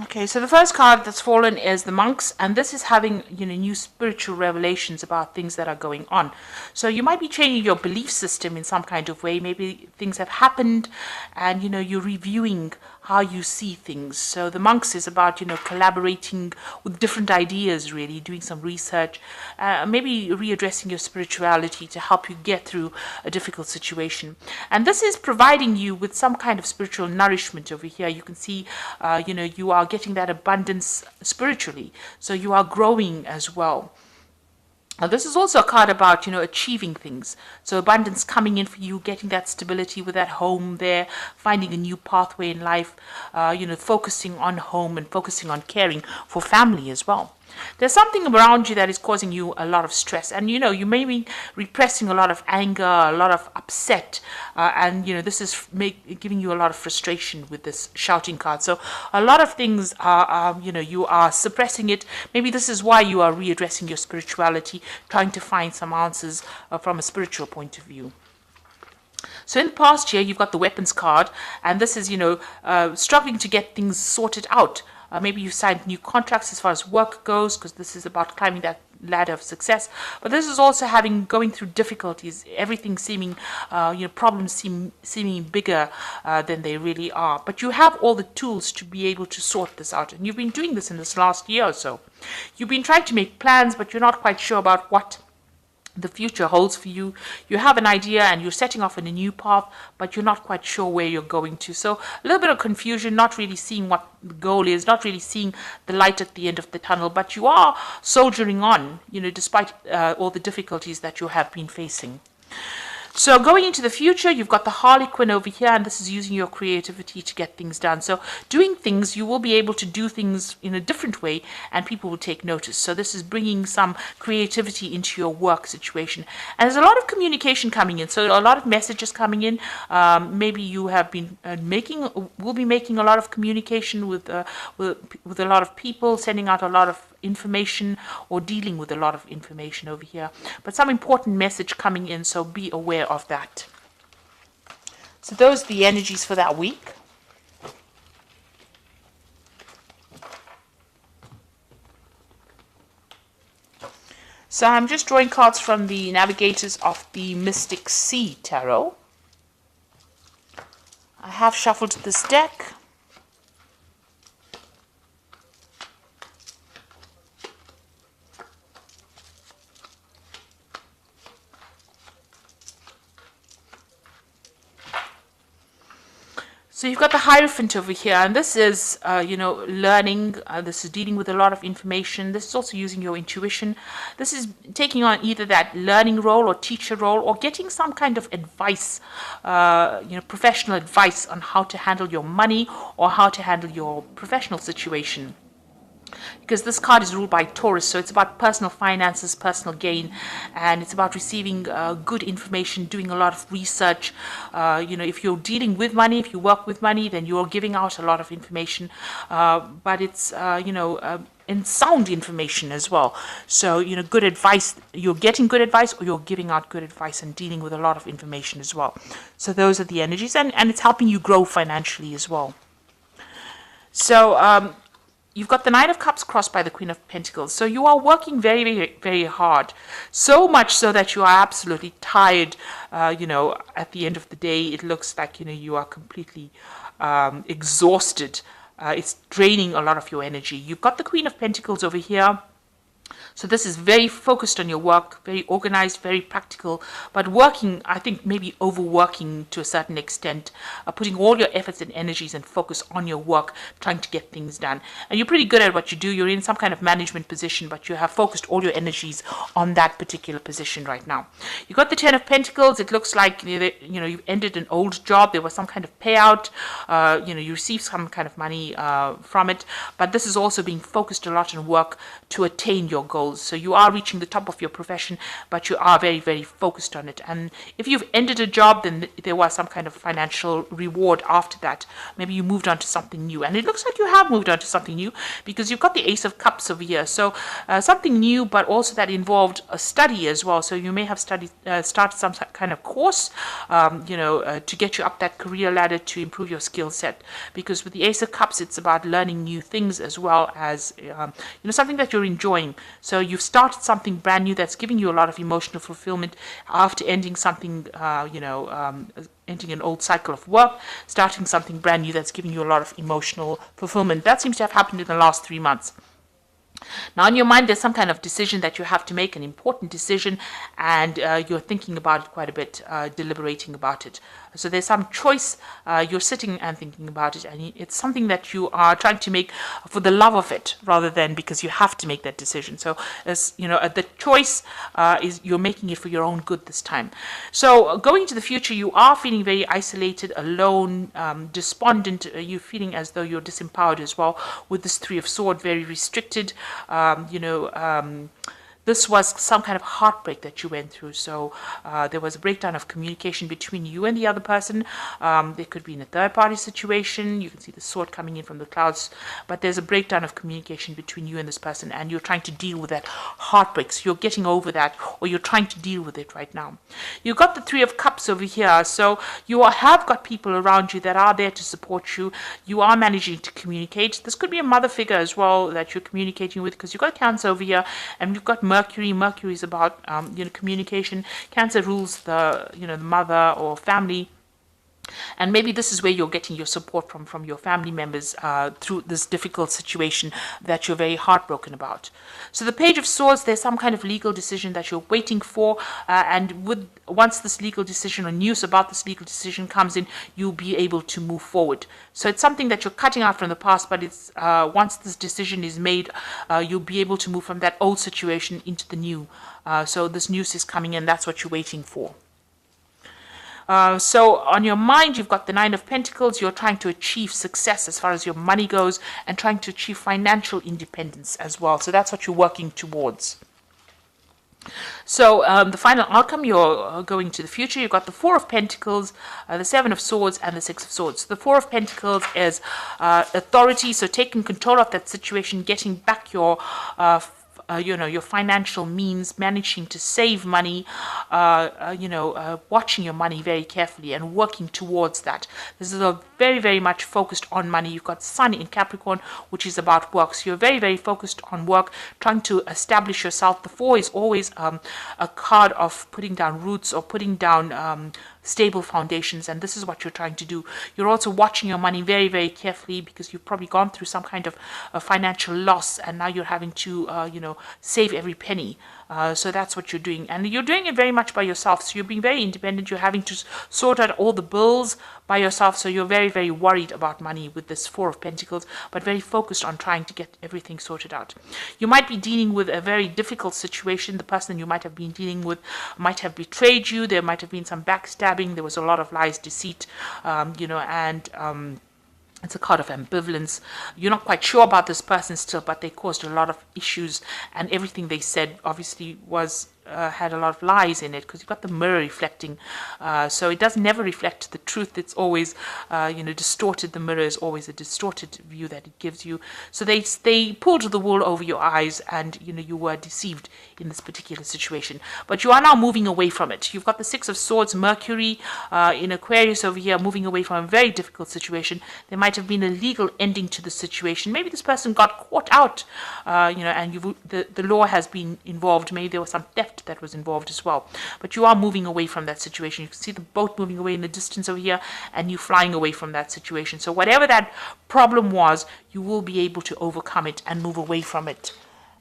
Okay, so the first card that's fallen is the monks, and this is having, new spiritual revelations about things that are going on. So you might be changing your belief system in some kind of way. Maybe things have happened, and you're reviewing how you see things. So the monks is about collaborating with different ideas, really doing some research, maybe readdressing your spirituality to help you get through a difficult situation. And this is providing you with some kind of spiritual nourishment over here. You can see, you are getting that abundance spiritually. So you are growing as well. Now, this is also a card about, achieving things. So abundance coming in for you, getting that stability with that home there, finding a new pathway in life, focusing on home and focusing on caring for family as well. There's something around you that is causing you a lot of stress, and you may be repressing a lot of anger, a lot of upset, and this is giving you a lot of frustration with this shouting card. So a lot of things are you are suppressing it. Maybe this is why you are readdressing your spirituality, trying to find some answers from a spiritual point of view. So in the past year, you've got the weapons card, and this is, struggling to get things sorted out. Maybe you've signed new contracts as far as work goes, because this is about climbing that ladder of success. But this is also going through difficulties, everything seeming, problems seeming bigger than they really are. But you have all the tools to be able to sort this out. And you've been doing this in this last year or so. You've been trying to make plans, but you're not quite sure about what the future holds for you. You have an idea and you're setting off on a new path, but you're not quite sure where you're going to. So a little bit of confusion, not really seeing what the goal is, not really seeing the light at the end of the tunnel, but you are soldiering on, despite all the difficulties that you have been facing. So going into the future, you've got the Harlequin over here, and this is using your creativity to get things done. So doing things, you will be able to do things in a different way, and people will take notice. So this is bringing some creativity into your work situation. And there's a lot of communication coming in, so a lot of messages coming in. Maybe you have been will be making a lot of communication with a lot of people, sending out a lot of information or dealing with a lot of information over here, but some important message coming in, so be aware of that. So those are the energies for that week. So I'm just drawing cards from the Navigators of the Mystic Sea Tarot. I have shuffled this deck. So you've got the Hierophant over here, and this is, learning. This is dealing with a lot of information. This is also using your intuition. This is taking on either that learning role or teacher role, or getting some kind of advice, professional advice on how to handle your money or how to handle your professional situation. Because this card is ruled by Taurus, so it's about personal finances, personal gain, and it's about receiving good information, doing a lot of research. If you're dealing with money, if you work with money, then you're giving out a lot of information, but it's, and sound information as well. So, good advice, you're getting good advice, or you're giving out good advice and dealing with a lot of information as well. So those are the energies, and it's helping you grow financially as well. So, you've got the Nine of Cups crossed by the Queen of Pentacles. So you are working very, very, very hard. So much so that you are absolutely tired. At the end of the day, it looks like, you are completely exhausted. It's draining a lot of your energy. You've got the Queen of Pentacles over here. So this is very focused on your work, very organized, very practical, but working, I think maybe overworking to a certain extent, putting all your efforts and energies and focus on your work, trying to get things done. And you're pretty good at what you do. You're in some kind of management position, but you have focused all your energies on that particular position right now. You've got the Ten of Pentacles. It looks like, you've ended an old job. There was some kind of payout. You received some kind of money from it, but this is also being focused a lot on work to attain your your goals. So you are reaching the top of your profession, but you are very, very focused on it. And if you've ended a job, then there was some kind of financial reward after that. Maybe you moved on to something new. And it looks like you have moved on to something new, because you've got the Ace of Cups over here. So something new, but also that involved a study as well. So you may have started some kind of course, to get you up that career ladder, to improve your skill set. Because with the Ace of Cups, it's about learning new things as well as something that you're enjoying. So you've started something brand new that's giving you a lot of emotional fulfillment after ending something, ending an old cycle of work, starting something brand new that's giving you a lot of emotional fulfillment. That seems to have happened in the last 3 months. Now, in your mind, there's some kind of decision that you have to make, an important decision, and you're thinking about it quite a bit, deliberating about it. So there's some choice, you're sitting and thinking about it, and it's something that you are trying to make for the love of it, rather than because you have to make that decision. So, the choice is you're making it for your own good this time. So going into the future, you are feeling very isolated, alone, despondent. You're feeling as though you're disempowered as well, with this Three of Swords, very restricted. This was some kind of heartbreak that you went through. So there was a breakdown of communication between you and the other person. There could be in a third-party situation. You can see the sword coming in from the clouds. But there's a breakdown of communication between you and this person, and you're trying to deal with that heartbreak. So you're getting over that, or you're trying to deal with it right now. You've got the Three of Cups over here. So you have got people around you that are there to support you. You are managing to communicate. This could be a mother figure as well that you're communicating with, because you've got Cancer over here, and you've got Mercury. Mercury is about communication. Cancer rules the mother or family. And maybe this is where you're getting your support from your family members through this difficult situation that you're very heartbroken about. So the Page of Swords, there's some kind of legal decision that you're waiting for, and once this legal decision or news about this legal decision comes in, you'll be able to move forward. So it's something that you're cutting out from the past, but it's once this decision is made, you'll be able to move from that old situation into the new. So this news is coming in. That's what you're waiting for. So on your mind, you've got the Nine of Pentacles. You're trying to achieve success as far as your money goes, and trying to achieve financial independence as well. So that's what you're working towards. So the final outcome, you're going to the future. You've got the Four of Pentacles, the Seven of Swords, and the Six of Swords. The Four of Pentacles is authority, so taking control of that situation, getting back your your financial means, managing to save money, watching your money very carefully and working towards that. This is a very, very much focused on money. You've got Sun in Capricorn, which is about work. So you're very, very focused on work, trying to establish yourself. The Four is always a card of putting down roots or putting down stable foundations, and this is what you're trying to do. You're also watching your money very, very carefully, because you've probably gone through some kind of financial loss, and now you're having to save every penny. So that's what you're doing, and you're doing it very much by yourself. So you're being very independent. You're having to sort out all the bills by yourself. So you're very, very worried about money with this Four of Pentacles, but very focused on trying to get everything sorted out. You might be dealing with a very difficult situation. The person you might have been dealing with might have betrayed you. There might have been some backstabbing. There was a lot of lies, deceit, it's a card of ambivalence. You're not quite sure about this person still, but they caused a lot of issues, and everything they said obviously was had a lot of lies in it, because you've got the mirror reflecting. So it does never reflect the truth. It's always, distorted. The mirror is always a distorted view that it gives you. So they pulled the wool over your eyes, and you were deceived in this particular situation. But you are now moving away from it. You've got the Six of Swords, Mercury in Aquarius over here, moving away from a very difficult situation. There might have been a legal ending to the situation. Maybe this person got caught out, and the law has been involved. Maybe there was some theft that was involved as well. But you are moving away from that situation. You can see the boat moving away in the distance over here, and you flying away from that situation. So whatever that problem was, you will be able to overcome it and move away from it.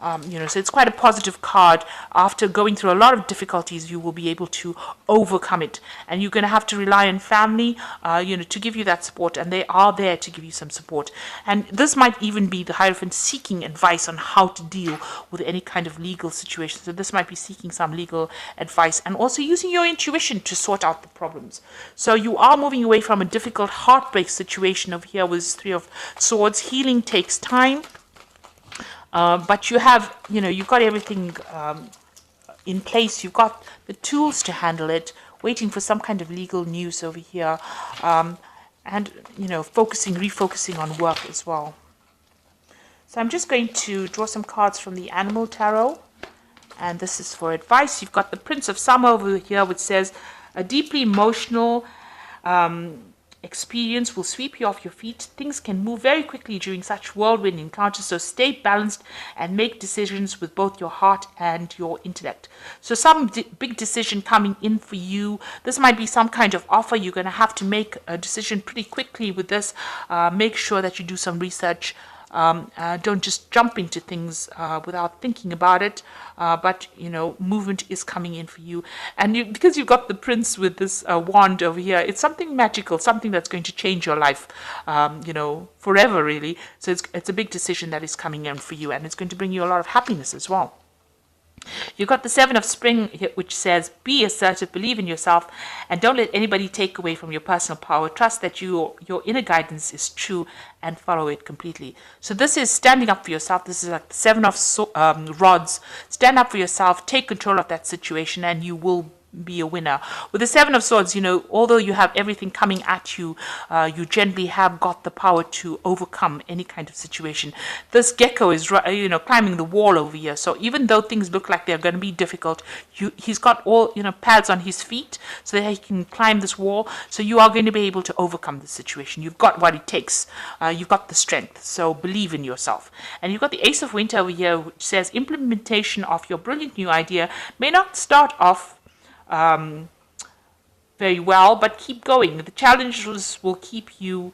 So it's quite a positive card. After going through a lot of difficulties, you will be able to overcome it, and you're going to have to rely on family, to give you that support, and they are there to give you some support. And this might even be the Hierophant seeking advice on how to deal with any kind of legal situation. So this might be seeking some legal advice, and also using your intuition to sort out the problems. So you are moving away from a difficult heartbreak situation over here with Three of Swords. Healing takes time. but you have, you've got everything in place. You've got the tools to handle it, waiting for some kind of legal news over here, and, refocusing on work as well. So I'm just going to draw some cards from the Animal Tarot, and this is for advice. You've got the Prince of Summer over here, which says, a deeply emotional experience will sweep you off your feet. Things can move very quickly during such whirlwind encounters, so stay balanced and make decisions with both your heart and your intellect. So some big decision coming in for you. This might be some kind of offer. You're going to have to make a decision pretty quickly with this. Make sure that you do some research. Don't just jump into things without thinking about it, but movement is coming in for you, and because you've got the prince with this wand over here, it's something magical, something that's going to change your life forever, really. So it's a big decision that is coming in for you, and it's going to bring you a lot of happiness as well. You've got the Seven of Spring, which says, be assertive, believe in yourself, and don't let anybody take away from your personal power. Trust that your inner guidance is true and follow it completely. So this is standing up for yourself. This is like the Seven of Rods. Stand up for yourself, take control of that situation, and you will be a winner. With the Seven of Swords, although you have everything coming at you, you generally have got the power to overcome any kind of situation. This gecko is, climbing the wall over here. So even though things look like they're going to be difficult, he's got all, pads on his feet so that he can climb this wall. So you are going to be able to overcome the situation. You've got what it takes. You've got the strength. So believe in yourself. And you've got the Ace of Winter over here, which says implementation of your brilliant new idea may not start off very well, but keep going. The challenges will keep you,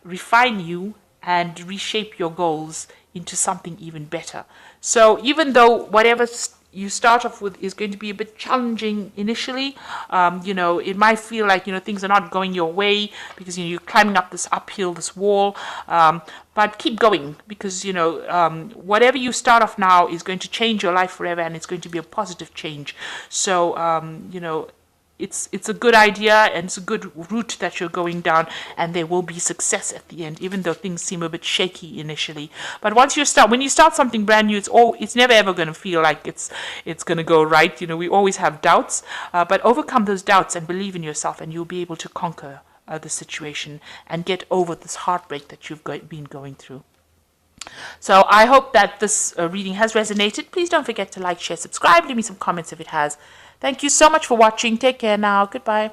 refine you, and reshape your goals into something even better. So even though whatever you start off with is going to be a bit challenging initially, it might feel like things are not going your way because you're climbing up this uphill, this wall, but keep going, because whatever you start off now is going to change your life forever, and it's going to be a positive change. So it's a good idea, and it's a good route that you're going down, and there will be success at the end, even though things seem a bit shaky initially. But when you start something brand new, it's never ever going to feel like it's going to go right. We always have doubts, but overcome those doubts and believe in yourself, and you'll be able to conquer the situation and get over this heartbreak that you've been going through. So I hope that this reading has resonated. Please don't forget to like, share, subscribe. Leave me some comments if it has. Thank you so much for watching. Take care now. Goodbye.